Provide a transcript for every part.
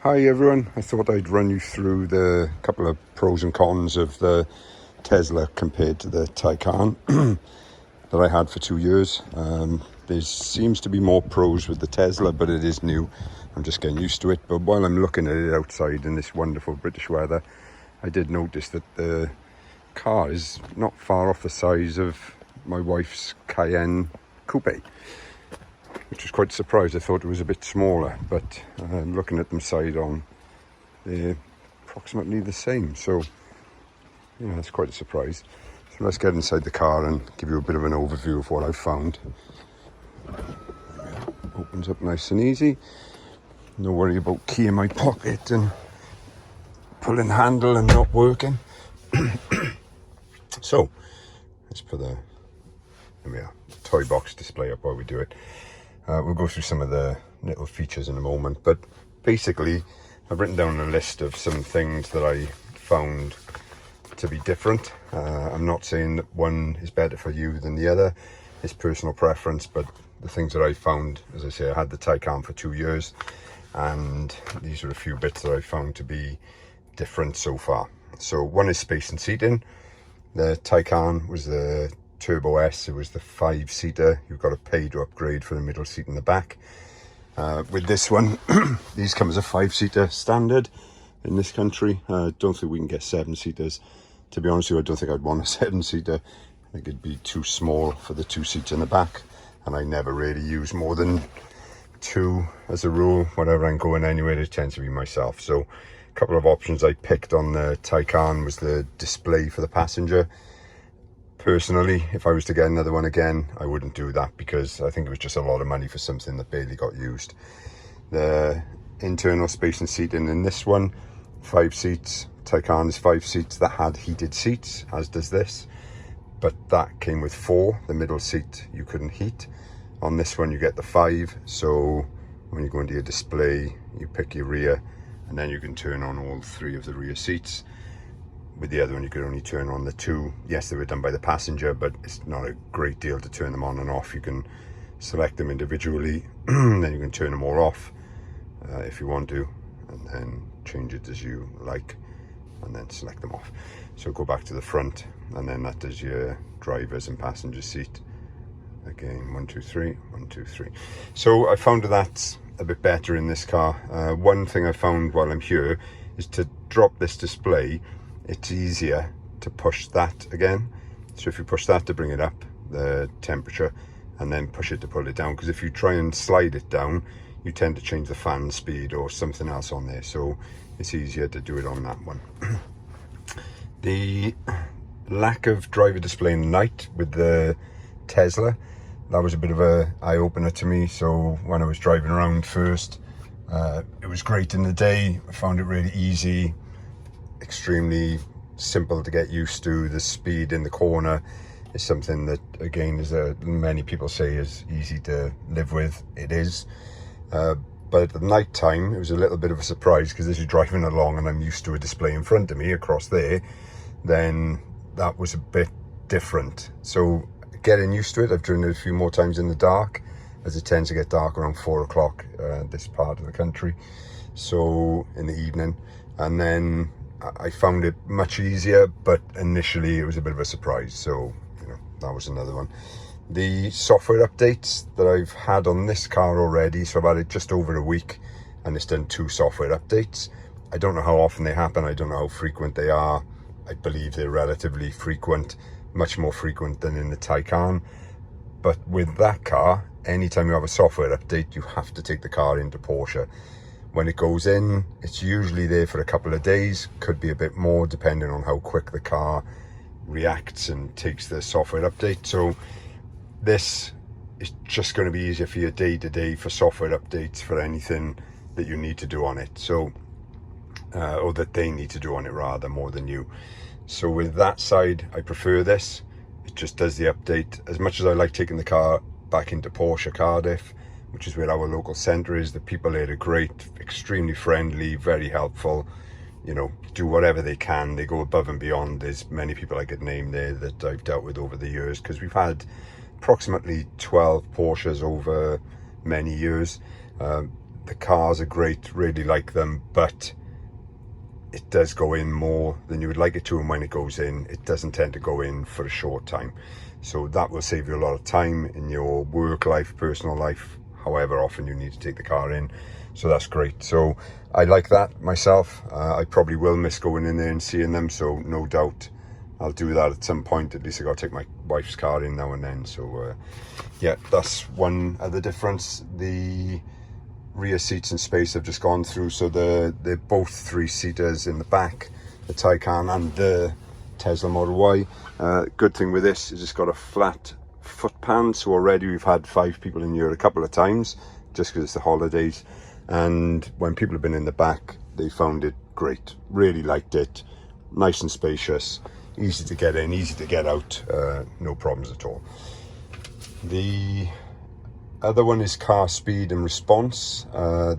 Hi everyone, I thought I'd run you through the couple of pros and cons of the Tesla compared to the Taycan that I had for 2 years. There seems to be more pros with the Tesla, but it is new. I'm just getting used to it. But while I'm looking at it outside in this wonderful British weather, I did notice that the car is not far off the size of my wife's Cayenne coupe, which was quite surprised. I thought it was a bit smaller, but looking at them side on, they're approximately the same. So, yeah, that's quite a surprise. So let's get inside the car and give you a bit of an overview of what I've found. Opens up nice and easy. No worry about key in my pocket and pulling handle and not working. So, let's put the toy box display up while we do it. We'll go through some of the little features in a moment, but basically I've written down a list of some things that I found to be different. I'm not saying that one is better for you than the other. It's personal preference, but the things that I found, as I say, I had the Taycan for 2 years, and these are a few bits that I found to be different so far. So one is space and seating. The Taycan was the Turbo S, it was the 5-seater. You've got to pay to upgrade for the middle seat in the back. With this one, these come as a 5-seater standard in this country. Don't think we can get 7-seaters. To be honest with you, I don't think I'd want a 7-seater. I think it'd be too small for the 2 seats in the back, and I never really use more than 2 as a rule. Whenever I'm going anywhere, it tends to be myself. So a couple of options I picked on the Taycan was the display for the passenger. Personally, if I was to get another one again, I wouldn't do that because I think it was just a lot of money for something that barely got used. The internal space and seating in this one, 5 seats. Taycan is 5 seats that had heated seats, as does this, but that came with 4. The middle seat you couldn't heat. On this one you get the 5, so when you go into your display, you pick your rear, and then you can turn on all 3 of the rear seats. With the other one, you could only turn on the 2. Yes, they were done by the passenger, but it's not a great deal to turn them on and off. You can select them individually, then you can turn them all off if you want to, and then change it as you like, and then select them off. So go back to the front, and then that does your driver's and passenger seat. Again, 1, 2, 3, 1, 2, 3. So I found that a bit better in this car. One thing I found while I'm here is to drop this display. It's easier to push that again. So if you push that to bring it up, the temperature, and then push it to pull it down, because if you try and slide it down, you tend to change the fan speed or something else on there. So it's easier to do it on that one. The lack of driver display in the night with the Tesla, that was a bit of a eye-opener to me. So when I was driving around first, it was great in the day. I found it really easy, extremely simple to get used to. The speed in the corner is something that, again, as many people say, is easy to live with. It is, but at the night time it was a little bit of a surprise, because as you're driving along and I'm used to a display in front of me across there, then that was a bit different. So getting used to it, I've driven it a few more times in the dark, as it tends to get dark around 4 o'clock this part of the country, so in the evening. And then I found it much easier, but initially it was a bit of a surprise. So, that was another one. The software updates that I've had on this car already, so I've had it just over a week, and it's done 2 software updates. I don't know how often they happen. I don't know how frequent they are. I believe they're relatively frequent, much more frequent than in the Taycan. But with that car, anytime you have a software update, you have to take the car into Porsche. When it goes in, it's usually there for a couple of days, could be a bit more depending on how quick the car reacts and takes the software update. So this is just going to be easier for your day-to-day for software updates for anything that you need to do on it. So, or that they need to do on it rather, more than you. So with that side, I prefer this. It just does the update. As much as I like taking the car back into Porsche Cardiff, which is where our local centre is, the people there are great, extremely friendly, very helpful, do whatever they can. They go above and beyond. There's many people I could name there that I've dealt with over the years, because we've had approximately 12 Porsches over many years. The cars are great, really like them, but it does go in more than you would like it to, and when it goes in, it doesn't tend to go in for a short time. So that will save you a lot of time in your work life, personal life, however often you need to take the car in. So that's great. So I like that myself. I probably will miss going in there and seeing them, so no doubt I'll do that at some point. At least I got to take my wife's car in now and then. So yeah, that's one other difference. The rear seats and space I've just gone through, so they're both 3-seaters in the back, the Taycan and the Tesla Model Y. Good thing with this is it's got a flat foot pan, so already we've had 5 people in here a couple of times just because it's the holidays, and when people have been in the back they found it great, really liked it. Nice and spacious, easy to get in, easy to get out, no problems at all. The other one is car speed and response. Now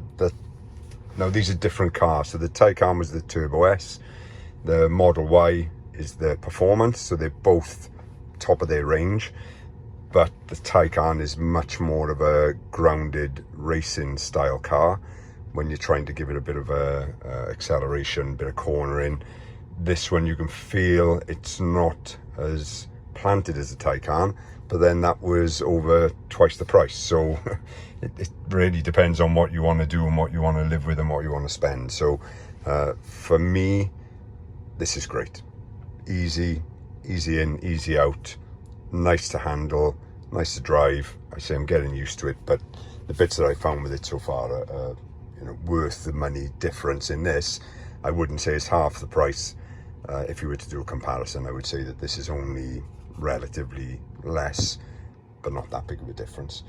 these are different cars. So the Taycan was the Turbo S, the Model Y is the Performance, so they're both top of their range, but the Taycan is much more of a grounded racing style car. When you're trying to give it a bit of a acceleration, bit of cornering, this one you can feel it's not as planted as the Taycan, but then that was over twice the price. So it really depends on what you want to do and what you want to live with and what you want to spend. So for me, this is great. Easy in, easy out, nice to handle, nice to drive. I say I'm getting used to it, but the bits that I found with it so far are worth the money difference in this. I wouldn't say it's half the price. If you were to do a comparison, I would say that this is only relatively less, but not that big of a difference.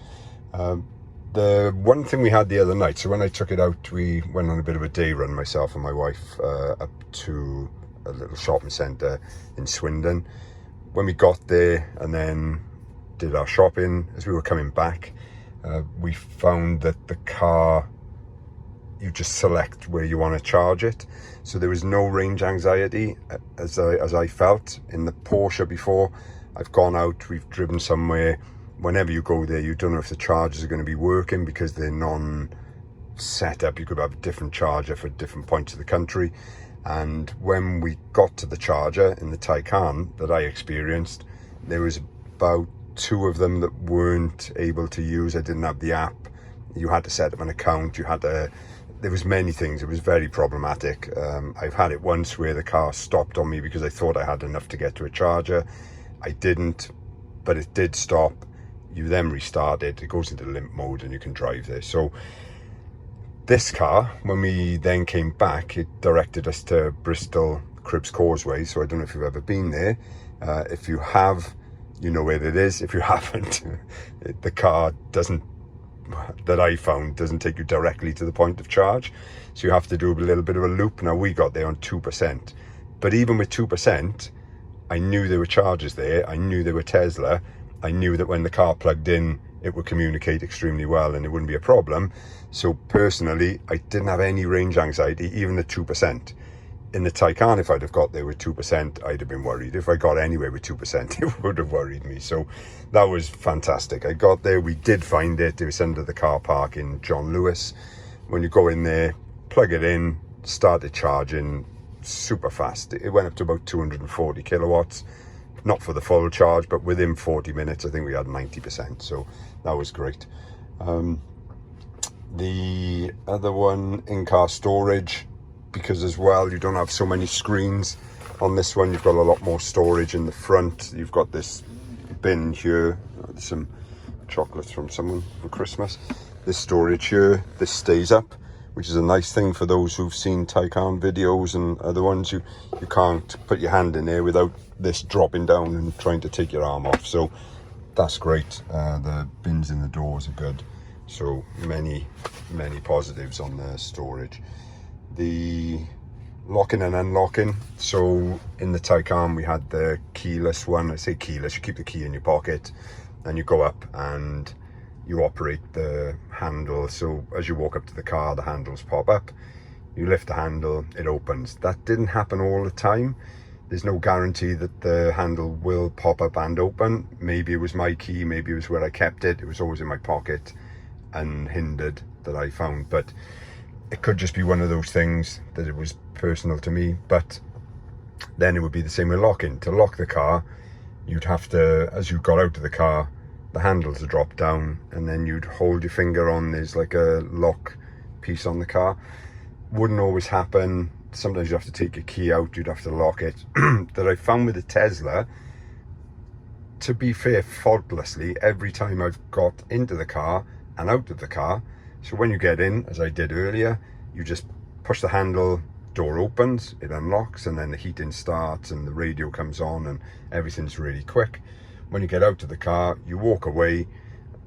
The one thing we had the other night, so when I took it out, we went on a bit of a day run, myself and my wife, up to a little shopping centre in Swindon. When we got there and then did our shopping, as we were coming back, we found that the car, you just select where you want to charge it, so there was no range anxiety as I felt in the Porsche before. I've gone out, we've driven somewhere, whenever you go there you don't know if the chargers are going to be working because they're non-set up. You could have a different charger for different points of the country, and when we got to the charger in the Taycan that I experienced, there was about 2 of them that weren't able to use. I didn't have the app, you had to set up an account, there was many things. It was very problematic. I've had it once where the car stopped on me because I thought I had enough to get to a charger. I didn't, but it did stop. You then restart it, it goes into limp mode and you can drive there. So this car, when we then came back, it directed us to Bristol Cribbs Causeway. So I don't know if you've ever been there. If you have, you know where it is. If you haven't, the car that I found doesn't take you directly to the point of charge, so you have to do a little bit of a loop. Now we got there on 2%, but even with 2%, I knew there were chargers there, I knew they were Tesla, I knew that when the car plugged in it would communicate extremely well and it wouldn't be a problem. So personally, I didn't have any range anxiety, even the 2%. In the Taycan, if I'd have got there with 2%, I'd have been worried. If I got anywhere with 2%, it would have worried me. So that was fantastic. I got there, we did find it. It was under the car park in John Lewis. When you go in there, plug it in, started charging super fast. It went up to about 240 kilowatts. Not for the full charge, but within 40 minutes, I think we had 90%. So that was great. The other one, in-car storage, because as well you don't have so many screens on this one. You've got a lot more storage in the front. You've got this bin here, some chocolates from someone for Christmas. This storage here, this stays up, which is a nice thing for those who've seen Taycan videos and other ones. You can't put your hand in there without this dropping down and trying to take your arm off, so that's great. The bins in the doors are good, so many positives on the storage. The locking and unlocking, so in the Taycan we had the keyless one. I say keyless, you keep the key in your pocket and you go up and you operate the handle. So as you walk up to the car, the handles pop up, you lift the handle, it opens. That didn't happen all the time. There's no guarantee that the handle will pop up and open. Maybe it was my key, maybe it was where I kept it. It was always in my pocket, unhindered, that I found, but it could just be one of those things that it was personal to me. But then it would be the same with locking. To lock the car, you'd have to, as you got out of the car, the handles are dropped down, and then you'd hold your finger on, there's like a lock piece on the car. Wouldn't always happen. Sometimes you have to take your key out, you'd have to lock it. That I found with the Tesla, to be fair, faultlessly, every time I've got into the car and out of the car. So when you get in, as I did earlier, you just push the handle, door opens, it unlocks, and then the heating starts and the radio comes on and everything's really quick. When you get out of the car, you walk away,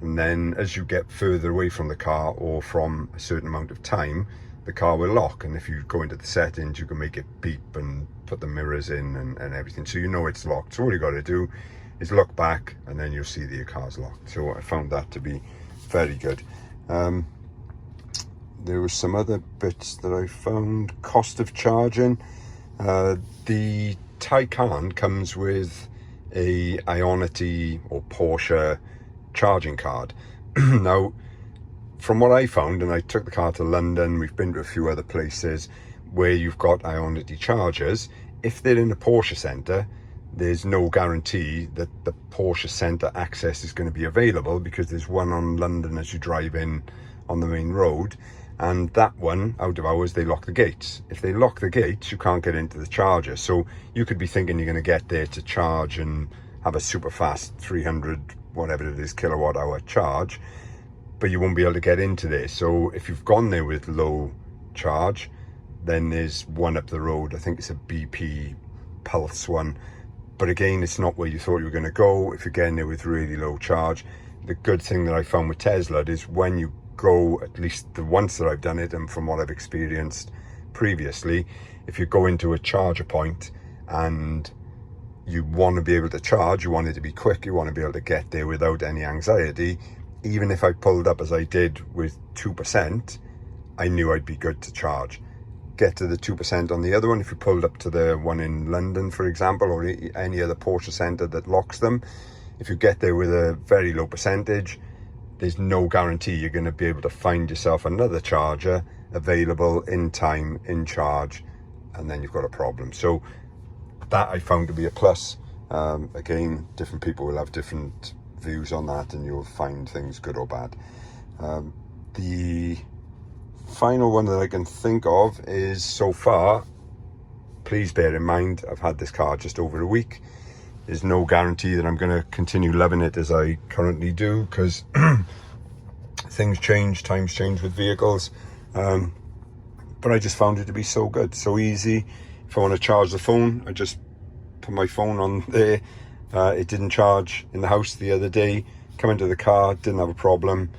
and then as you get further away from the car or from a certain amount of time, the car will lock. And if you go into the settings, you can make it beep and put the mirrors in and everything, so you know it's locked. So all you got to do is look back, and then you'll see that your car's locked. So I found that to be very good. There were some other bits that I found. Cost of charging. The Taycan comes with a Ionity or Porsche charging card. Now, from what I found, and I took the car to London, we've been to a few other places where you've got Ionity chargers. If they're in a Porsche centre, there's no guarantee that the Porsche centre access is going to be available, because there's one on London as you drive in on the main road, and that one, out of hours, they lock the gates. If they lock the gates, you can't get into the charger. So you could be thinking you're going to get there to charge and have a super fast 300 whatever it is kilowatt hour charge, but you won't be able to get into there. So if you've gone there with low charge, then there's one up the road, I think it's a BP Pulse one, but again, it's not where you thought you were going to go if you're getting there with really low charge. The good thing that I found with Tesla is when you go, at least the once that I've done it, and from what I've experienced previously, if you go into a charger point and you want to be able to charge, you want it to be quick, you want to be able to get there without any anxiety, even if I pulled up as I did with 2%, I knew I'd be good to charge. Get to the 2% on the other one, if you pulled up to the one in London, for example, or any other Porsche centre that locks them, if you get there with a very low percentage, there's no guarantee you're going to be able to find yourself another charger available in time, in charge, and then you've got a problem. So that I found to be a plus. Again, different people will have different views on that, and you'll find things good or bad. The final one that I can think of is, so far, please bear in mind, I've had this car just over a week. There's no guarantee that I'm going to continue loving it as I currently do, because things change, times change with vehicles. But I just found it to be so good, so easy. If I want to charge the phone, I just put my phone on there. It didn't charge in the house the other day. Come into the car, didn't have a problem.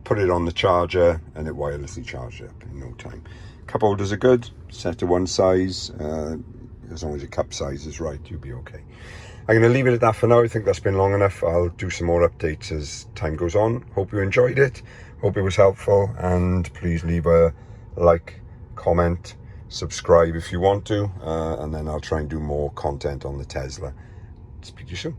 Put it on the charger, and it wirelessly charged up in no time. Cup holders are good, set to one size. As long as your cup size is right, you'll be okay. I'm going to leave it at that for now. I think that's been long enough. I'll do some more updates as time goes on. Hope you enjoyed it. Hope it was helpful. And please leave a like, comment, subscribe if you want to. And then I'll try and do more content on the Tesla. Speak to you soon.